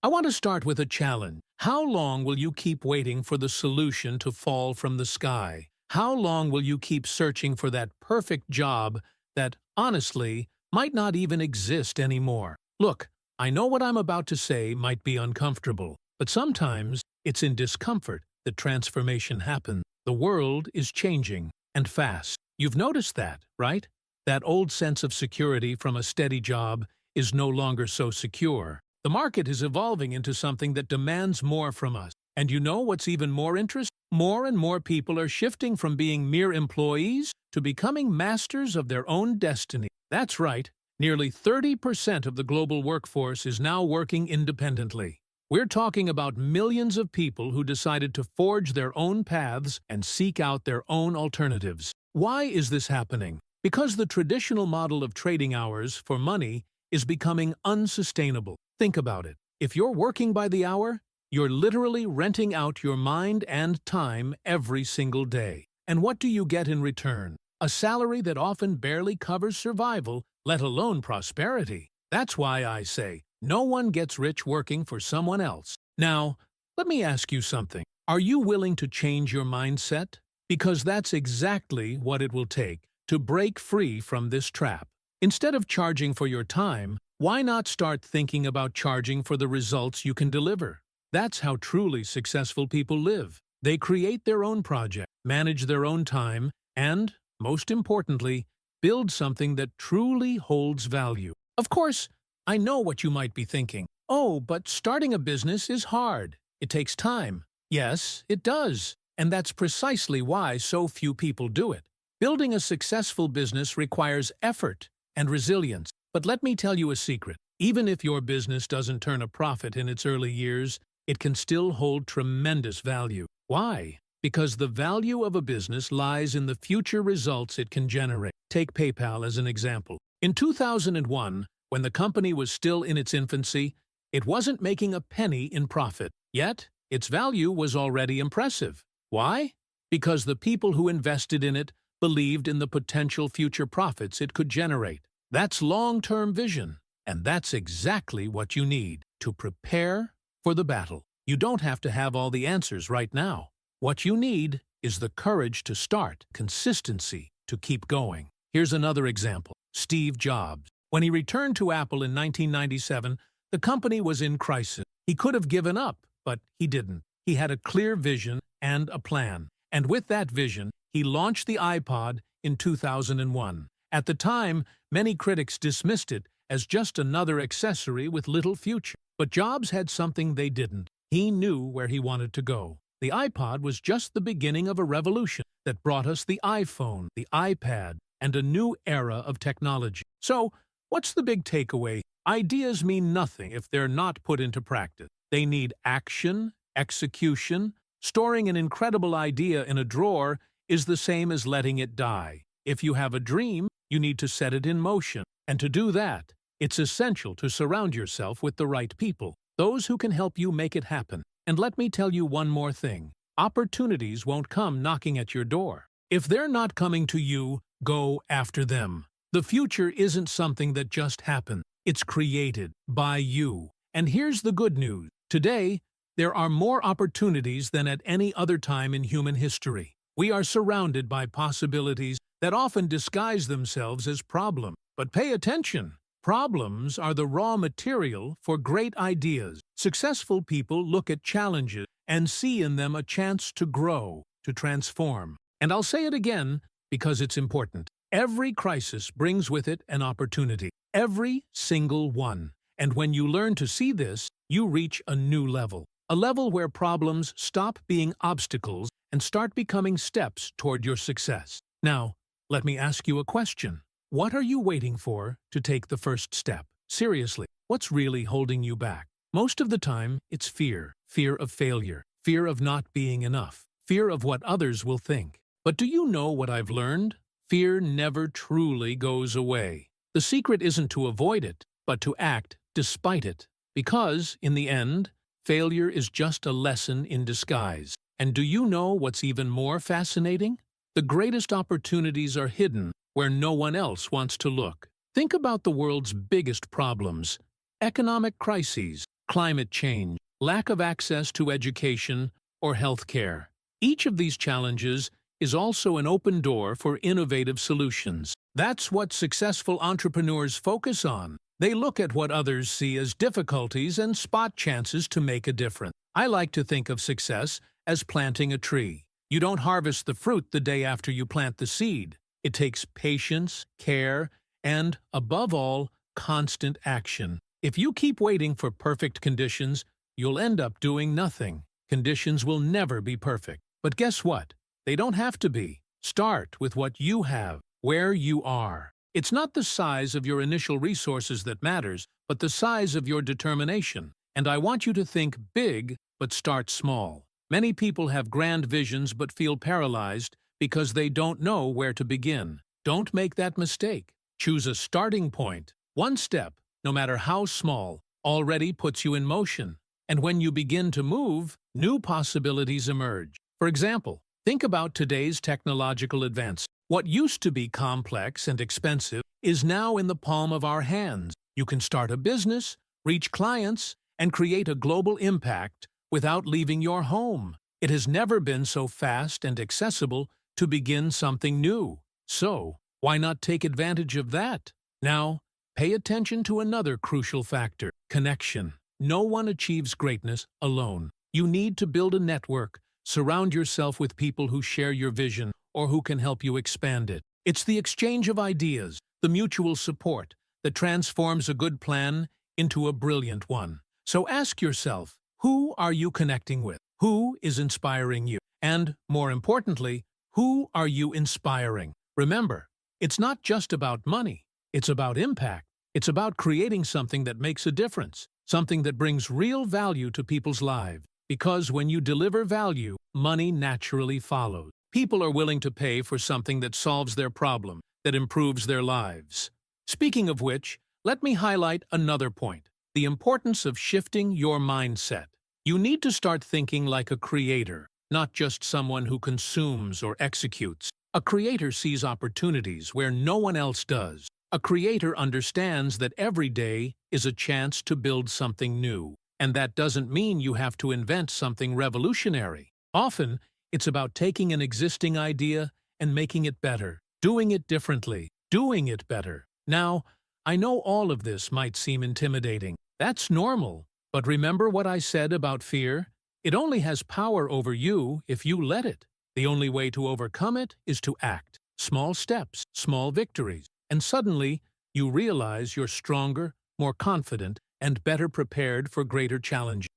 I want to start with a challenge. How long will you keep waiting for the solution to fall from the sky? How long will you keep searching for that perfect job that, honestly, might not even exist anymore? Look, I know what I'm about to say might be uncomfortable, but sometimes it's in discomfort that transformation happens. The world is changing, and fast. You've noticed that, right? That old sense of security from a steady job is no longer so secure. The market is evolving into something that demands more from us. And you know what's even more interesting? More and more people are shifting from being mere employees to becoming masters of their own destiny. That's right, nearly 30% of the global workforce is now working independently. We're talking about millions of people who decided to forge their own paths and seek out their own alternatives. Why is this happening? Because the traditional model of trading hours for money is becoming unsustainable. Think about it. If you're working by the hour, you're literally renting out your mind and time every single day. And what do you get in return? A salary that often barely covers survival, let alone prosperity. That's why I say, no one gets rich working for someone else. Now, let me ask you something. Are you willing to change your mindset? Because that's exactly what it will take to break free from this trap. Instead of charging for your time, why not start thinking about charging for the results you can deliver? That's how truly successful people live. They create their own project, manage their own time, and, most importantly, build something that truly holds value. Of course, I know what you might be thinking. Oh, but starting a business is hard. It takes time. Yes, it does. And that's precisely why so few people do it. Building a successful business requires effort and resilience. But let me tell you a secret. Even if your business doesn't turn a profit in its early years, it can still hold tremendous value. Why? Because the value of a business lies in the future results it can generate. Take PayPal as an example. In 2001, when the company was still in its infancy, it wasn't making a penny in profit. Yet, its value was already impressive. Why? Because the people who invested in it believed in the potential future profits it could generate. That's long-term vision, and that's exactly what you need to prepare for the battle. You don't have to have all the answers right now. What you need is the courage to start, consistency to keep going. Here's another example. Steve Jobs. When he returned to Apple in 1997, the company was in crisis. He could have given up, but he didn't. He had a clear vision and a plan. And with that vision, he launched the iPod in 2001. At the time, many critics dismissed it as just another accessory with little future. But Jobs had something they didn't. He knew where he wanted to go. The iPod was just the beginning of a revolution that brought us the iPhone, the iPad, and a new era of technology. So, what's the big takeaway? Ideas mean nothing if they're not put into practice. They need action, execution. Storing an incredible idea in a drawer is the same as letting it die. If you have a dream, you need to set it in motion. And to do that, it's essential to surround yourself with the right people, those who can help you make it happen. And let me tell you one more thing. Opportunities won't come knocking at your door. If they're not coming to you, go after them. The future isn't something that just happens. It's created by you. And here's the good news. Today, there are more opportunities than at any other time in human history. We are surrounded by possibilities that often disguise themselves as problems. But pay attention. Problems are the raw material for great ideas. Successful people look at challenges and see in them a chance to grow, to transform. And I'll say it again because it's important. Every crisis brings with it an opportunity. Every single one. And when you learn to see this, you reach a new level. A level where problems stop being obstacles and start becoming steps toward your success. Now, let me ask you a question. What are you waiting for to take the first step? Seriously, what's really holding you back? Most of the time, it's fear. Fear of failure. Fear of not being enough. Fear of what others will think. But do you know what I've learned? Fear never truly goes away. The secret isn't to avoid it, but to act despite it. Because, in the end, failure is just a lesson in disguise. And do you know what's even more fascinating? The greatest opportunities are hidden where no one else wants to look. Think about the world's biggest problems. Economic crises, climate change, lack of access to education, or healthcare. Each of these challenges is also an open door for innovative solutions. That's what successful entrepreneurs focus on. They look at what others see as difficulties and spot chances to make a difference. I like to think of success as planting a tree. You don't harvest the fruit the day after you plant the seed. It takes patience, care, and, above all, constant action. If you keep waiting for perfect conditions, you'll end up doing nothing. Conditions will never be perfect. But guess what? They don't have to be. Start with what you have, where you are. It's not the size of your initial resources that matters, but the size of your determination. And I want you to think big, but start small. Many people have grand visions but feel paralyzed because they don't know where to begin. Don't make that mistake. Choose a starting point. One step, no matter how small, already puts you in motion. And when you begin to move, new possibilities emerge. For example, think about today's technological advance. What used to be complex and expensive is now in the palm of our hands. You can start a business, reach clients, and create a global impact without leaving your home. It has never been so fast and accessible to begin something new. So, why not take advantage of that? Now, pay attention to another crucial factor: connection. No one achieves greatness alone. You need to build a network. Surround yourself with people who share your vision or who can help you expand it. It's the exchange of ideas, the mutual support, that transforms a good plan into a brilliant one. So ask yourself, who are you connecting with? Who is inspiring you? And, more importantly, who are you inspiring? Remember, it's not just about money. It's about impact. It's about creating something that makes a difference, something that brings real value to people's lives. Because when you deliver value, money naturally follows. People are willing to pay for something that solves their problem, that improves their lives. Speaking of which, let me highlight another point: the importance of shifting your mindset. You need to start thinking like a creator, not just someone who consumes or executes. A creator sees opportunities where no one else does. A creator understands that every day is a chance to build something new. And that doesn't mean you have to invent something revolutionary. Often, it's about taking an existing idea and making it better, doing it differently, doing it better. Now, I know all of this might seem intimidating. That's normal. But remember what I said about fear? It only has power over you if you let it. The only way to overcome it is to act. Small steps, small victories. And suddenly, you realize you're stronger, more confident, and better prepared for greater challenges.